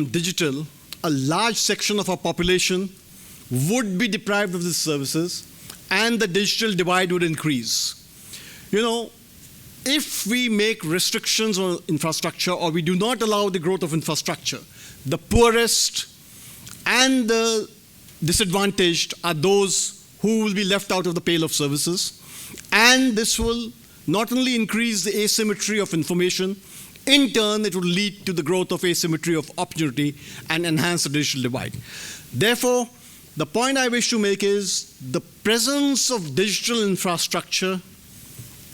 digital, a large section of our population would be deprived of these services and the digital divide would increase. You know, if we make restrictions on infrastructure or we do not allow the growth of infrastructure, the poorest and the disadvantaged are those who will be left out of the pale of services. And this will not only increase the asymmetry of information, in turn, it would lead to the growth of asymmetry of opportunity and enhance the digital divide. Therefore, the point I wish to make is the presence of digital infrastructure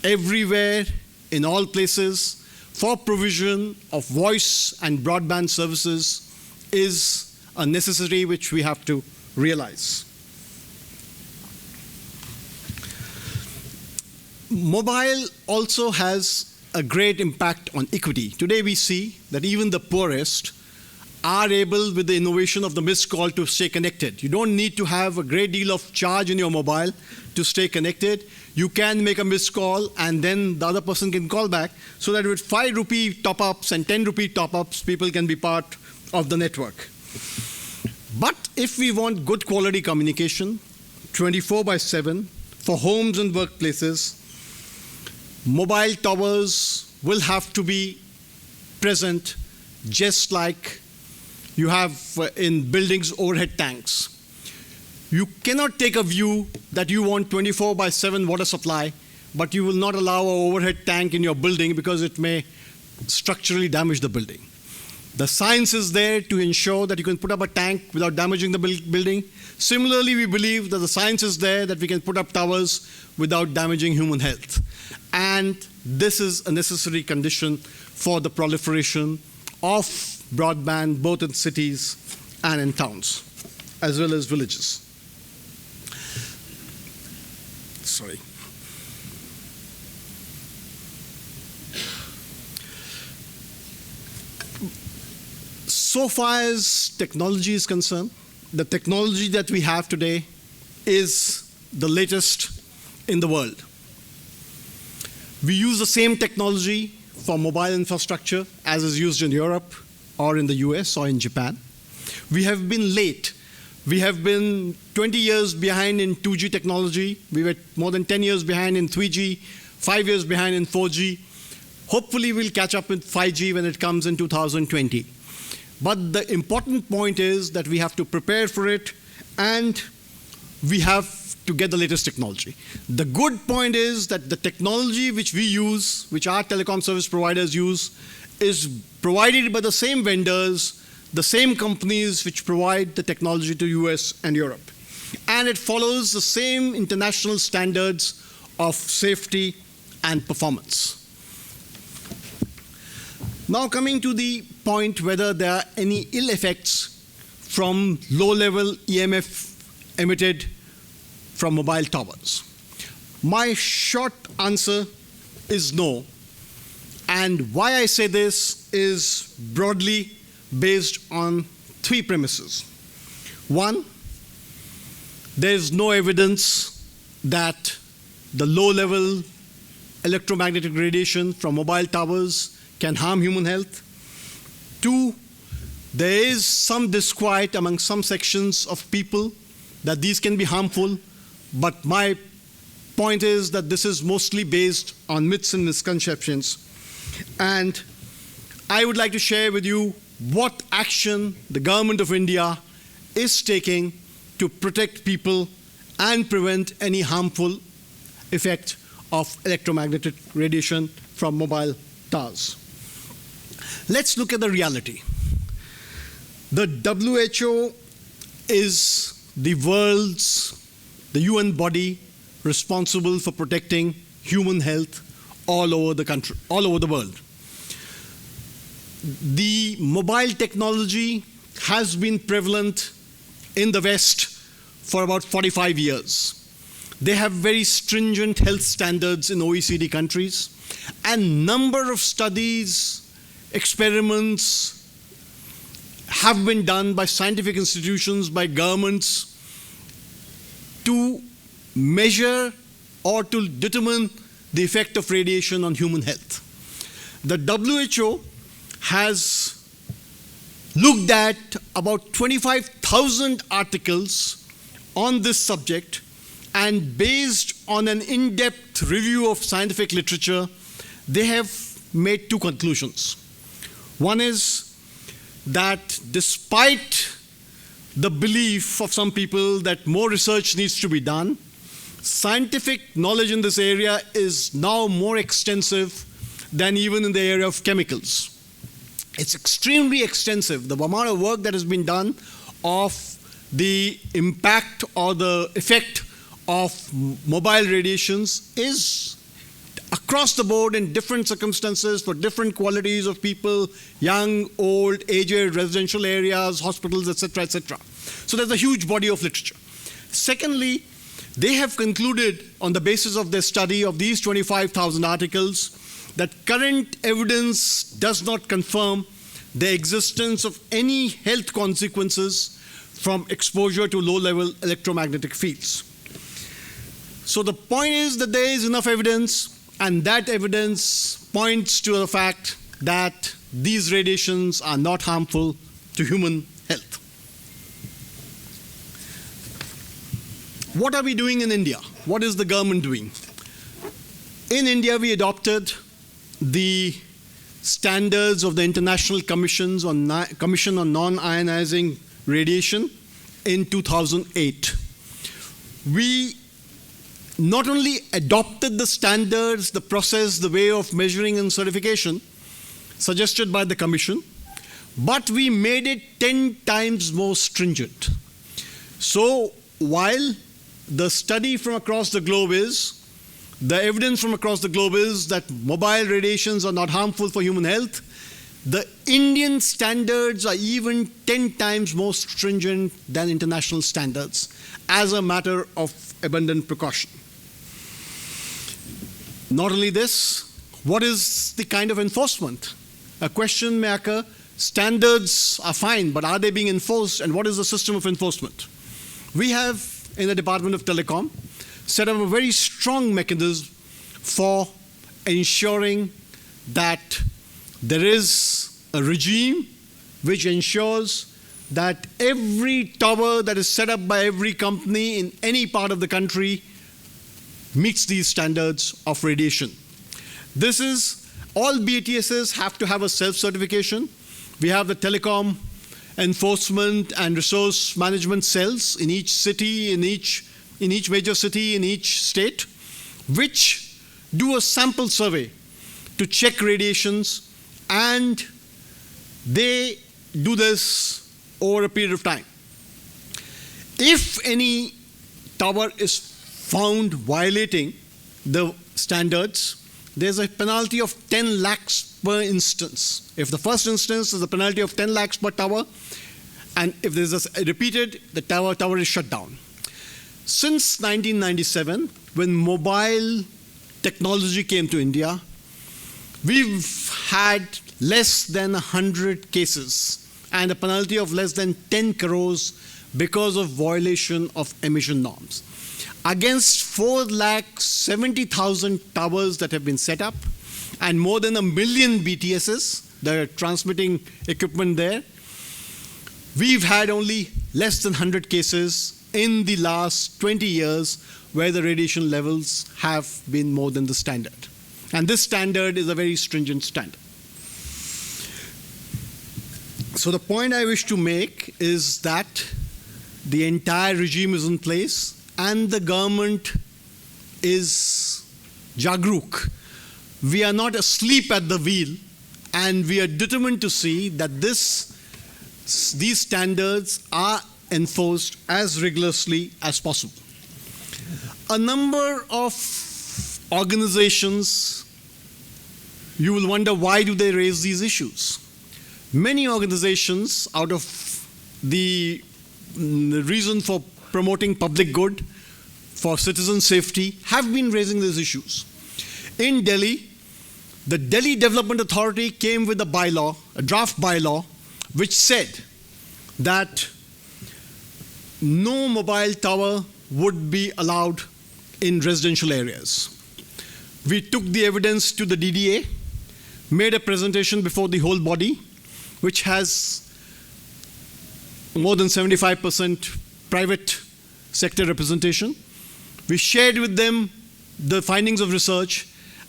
everywhere, in all places, for provision of voice and broadband services is a necessity which we have to realize. Mobile also has a great impact on equity. Today we see that even the poorest are able, with the innovation of the missed call, to stay connected. You don't need to have a great deal of charge in your mobile to stay connected. You can make a missed call and then the other person can call back, so that with 5 rupee top-ups and 10 rupee top-ups, people can be part of the network. But if we want good quality communication, 24/7, for homes and workplaces, mobile towers will have to be present, just like you have in buildings overhead tanks. You cannot take a view that you want 24/7 water supply, but you will not allow an overhead tank in your building because it may structurally damage the building. The science is there to ensure that you can put up a tank without damaging the building. Similarly, we believe that the science is there that we can put up towers without damaging human health. And this is a necessary condition for the proliferation of broadband, both in cities and in towns, as well as villages. Sorry. So far as technology is concerned, the technology that we have today is the latest in the world. We use the same technology for mobile infrastructure as is used in Europe or in the US or in Japan. We have been late. We have been 20 years behind in 2G technology. We were more than 10 years behind in 3G, 5 years behind in 4G. Hopefully we'll catch up with 5G when it comes in 2020. But the important point is that we have to prepare for it and we have to get the latest technology. The good point is that the technology which we use, which our telecom service providers use, is provided by the same vendors, the same companies which provide the technology to US and Europe. And it follows the same international standards of safety and performance. Now coming to the point whether there are any ill effects from low-level EMF emitted from mobile towers. My short answer is no. And why I say this is broadly based on 3 premises. One, there is no evidence that the low-level electromagnetic radiation from mobile towers can harm human health. 2, there is some disquiet among some sections of people that these can be harmful, but my point is that this is mostly based on myths and misconceptions. And I would like to share with you what action the government of India is taking to protect people and prevent any harmful effect of electromagnetic radiation from mobile towers. Let's look at the reality. The WHO is the UN body responsible for protecting human health all over the country, all over the world. The mobile technology has been prevalent in the West for about 45 years. They have very stringent health standards in OECD countries, and number of studies, experiments have been done by scientific institutions, by governments, to measure or to determine the effect of radiation on human health. The WHO has looked at about 25,000 articles on this subject, and based on an in-depth review of scientific literature, they have made two conclusions. One is that despite the belief of some people that more research needs to be done, scientific knowledge in this area is now more extensive than even in the area of chemicals. It's extremely extensive. The amount of work that has been done of the impact or the effect of mobile radiations is across the board in different circumstances for different qualities of people, young, old, aged, residential areas, hospitals, etc., etc. So there's a huge body of literature. Secondly, they have concluded on the basis of their study of these 25,000 articles that current evidence does not confirm the existence of any health consequences from exposure to low-level electromagnetic fields. So the point is that there is enough evidence, and that evidence points to the fact that these radiations are not harmful to human health. What are we doing in India? What is the government doing? In India, we adopted the standards of the International Commission on Non-ionizing Radiation in 2008. We not only adopted the standards, the process, the way of measuring and certification suggested by the Commission, but we made it 10 times more stringent. So while the study from across the globe is, the evidence from across the globe is that mobile radiations are not harmful for human health, the Indian standards are even 10 times more stringent than international standards as a matter of abundant precaution. Not only this, what is the kind of enforcement? A question may occur, standards are fine, but are they being enforced, and what is the system of enforcement? We have, in the Department of Telecom, set up a very strong mechanism for ensuring that there is a regime which ensures that every tower that is set up by every company in any part of the country meets these standards of radiation. This is, all BATSs have to have a self-certification. We have the telecom enforcement and resource management cells in each city, in each major city, in each state, which do a sample survey to check radiations, and they do this over a period of time. If any tower is found violating the standards, there's a penalty of 10 lakhs per instance. If the first instance is a penalty of 10 lakhs per tower, and if there's a repeated, the tower is shut down. Since 1997, when mobile technology came to India, we've had less than 100 cases and a penalty of less than 10 crores because of violation of emission norms. Against 4,70,000 towers that have been set up and more than 1 million BTSs, the transmitting equipment there, we've had only less than 100 cases in the last 20 years where the radiation levels have been more than the standard. And this standard is a very stringent standard. So the point I wish to make is that the entire regime is in place and the government is jagruk. We are not asleep at the wheel, and we are determined to see that these standards are enforced as rigorously as possible. A number of organizations, you will wonder, why do they raise these issues? Many organizations, out of the reason for promoting public good, for citizen safety, have been raising these issues. In Delhi, the Delhi Development Authority came with a bylaw, a draft bylaw, which said that no mobile tower would be allowed in residential areas. We took the evidence to the DDA, made a presentation before the whole body, which has more than 75% private sector representation. We shared with them the findings of research,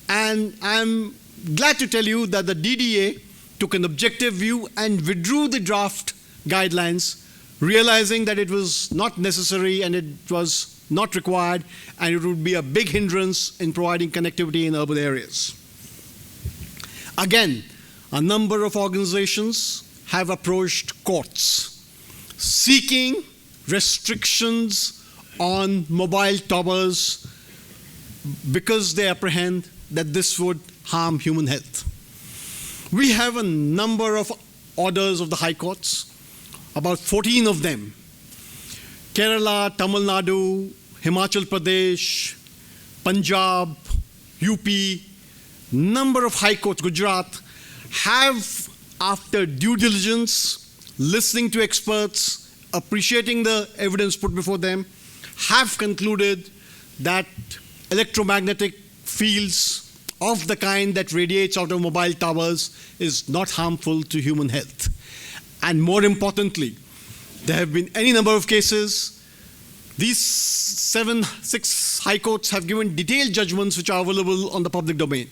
and I'm glad to tell you that the DDA took an objective view and withdrew the draft guidelines, realizing that it was not necessary and it was not required, and it would be a big hindrance in providing connectivity in urban areas. Again, a number of organizations have approached courts seeking restrictions on mobile towers because they apprehend that this would harm human health. We have a number of orders of the high courts, about 14 of them. Kerala, Tamil Nadu, Himachal Pradesh, Punjab, UP, number of high courts, Gujarat, have, after due diligence, listening to experts, appreciating the evidence put before them, have concluded that electromagnetic fields of the kind that radiates out of mobile towers is not harmful to human health. And more importantly, there have been any number of cases. These 6 high courts have given detailed judgments which are available on the public domain.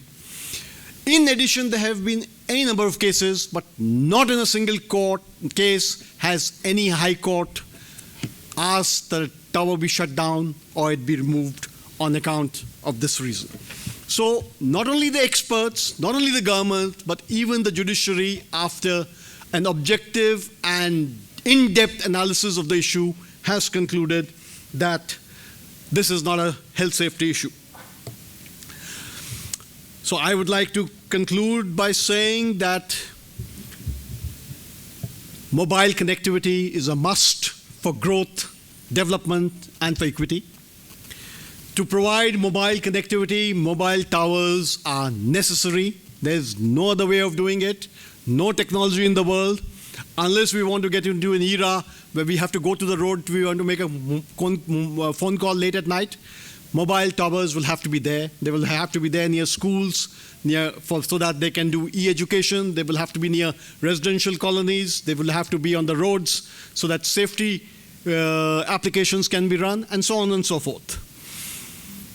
In addition, there have been any number of cases, but not in a single court case has any high court asked that a tower be shut down or it be removed on account of this reason. So not only the experts, not only the government, but even the judiciary, after an objective and in-depth analysis of the issue, has concluded that this is not a health safety issue. So I would like to conclude by saying that mobile connectivity is a must for growth, development, and for equity. To provide mobile connectivity, mobile towers are necessary. There's no other way of doing it, no technology in the world, unless we want to get into an era where we have to go to the road, we want to make a phone call late at night. Mobile towers will have to be there. They will have to be there near schools, so that they can do e-education. They will have to be near residential colonies. They will have to be on the roads so that safety applications can be run, and so on and so forth.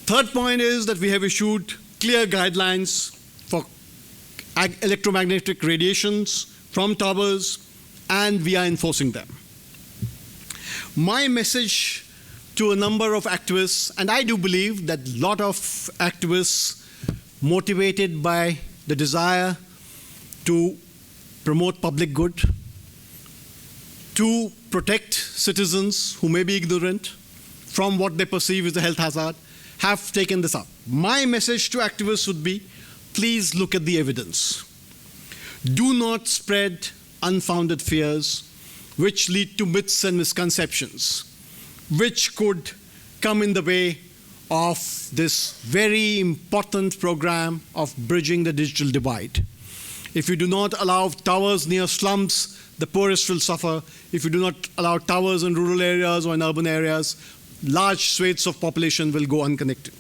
Third point is that we have issued clear guidelines for electromagnetic radiations from towers, and we are enforcing them. My message to a number of activists, and I do believe that a lot of activists motivated by the desire to promote public good, to protect citizens who may be ignorant from what they perceive as a health hazard, have taken this up. My message to activists would be, please look at the evidence. Do not spread unfounded fears which lead to myths and misconceptions, which could come in the way of this very important program of bridging the digital divide. If you do not allow towers near slums, the poorest will suffer. If you do not allow towers in rural areas or in urban areas, large swathes of population will go unconnected.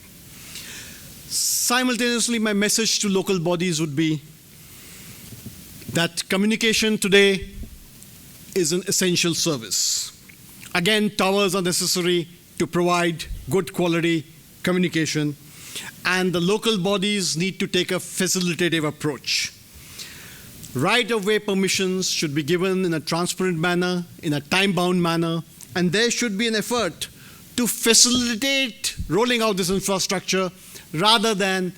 Simultaneously, my message to local bodies would be that communication today is an essential service. Again, towers are necessary to provide good quality communication, and the local bodies need to take a facilitative approach. Right-of-way permissions should be given in a transparent manner, in a time-bound manner, and there should be an effort to facilitate rolling out this infrastructure rather than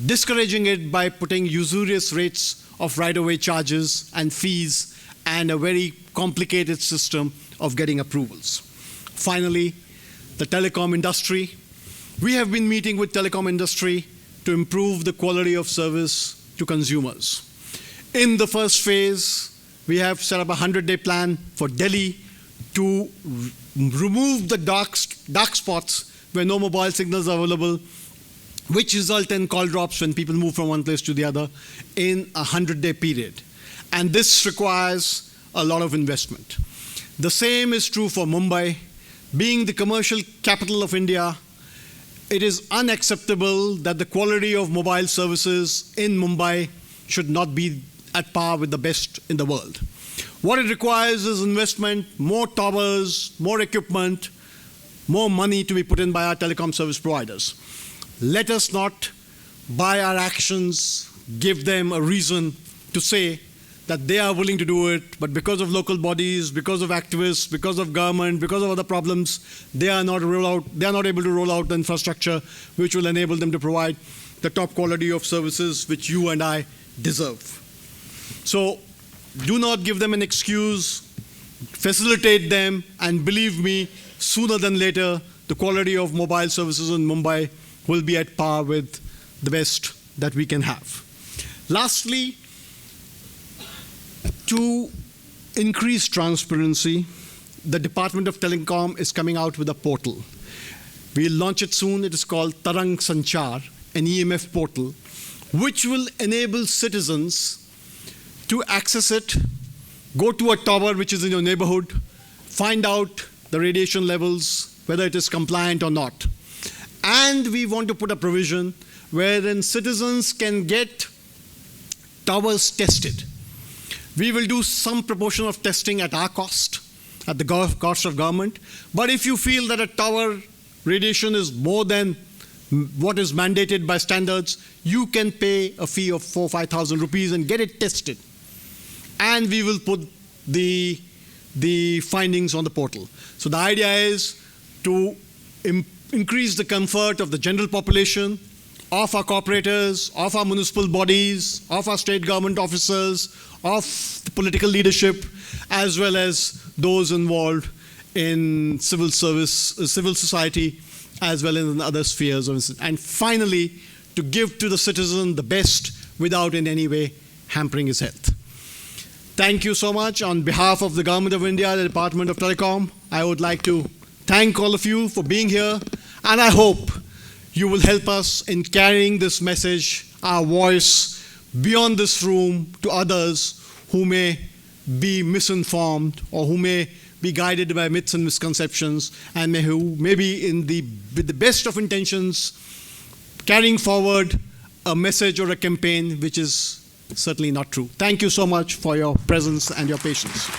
discouraging it by putting usurious rates of right-of-way charges and fees and a very complicated system of getting approvals. Finally, the telecom industry. We have been meeting with telecom industry to improve the quality of service to consumers. In the first phase, we have set up a 100-day plan for Delhi to remove the dark spots where no mobile signals are available, which result in call drops when people move from one place to the other in a 100-day period. And this requires a lot of investment. The same is true for Mumbai. Being the commercial capital of India, it is unacceptable that the quality of mobile services in Mumbai should not be at par with the best in the world. What it requires is investment, more towers, more equipment, more money to be put in by our telecom service providers. Let us not, by our actions, give them a reason to say that they are willing to do it, but because of local bodies, because of activists, because of government, because of other problems, they are not able to roll out the infrastructure which will enable them to provide the top quality of services which you and I deserve. So do not give them an excuse, facilitate them, and believe me, sooner than later, the quality of mobile services in Mumbai will be at par with the best that we can have. Lastly, to increase transparency, the Department of Telecom is coming out with a portal. We'll launch it soon. It is called Tarang Sanchar, an EMF portal, which will enable citizens to access it, go to a tower which is in your neighborhood, find out the radiation levels, whether it is compliant or not. And we want to put a provision wherein citizens can get towers tested. We will do some proportion of testing at our cost, at the cost of government. But if you feel that a tower radiation is more than what is mandated by standards, you can pay a fee of 4,000 or 5,000 rupees and get it tested. And we will put the findings on the portal. So the idea is to increase the comfort of the general population, of our corporators, of our municipal bodies, of our state government officers, of the political leadership, as well as those involved in civil service, civil society, as well as in other spheres. And finally, to give to the citizen the best without in any way hampering his health. Thank you so much. On behalf of the Government of India, the Department of Telecom, I would like to thank all of you for being here, and I hope you will help us in carrying this message, our voice, beyond this room to others who may be misinformed or who may be guided by myths and misconceptions, and who may be with the best of intentions carrying forward a message or a campaign which is certainly not true. Thank you so much for your presence and your patience.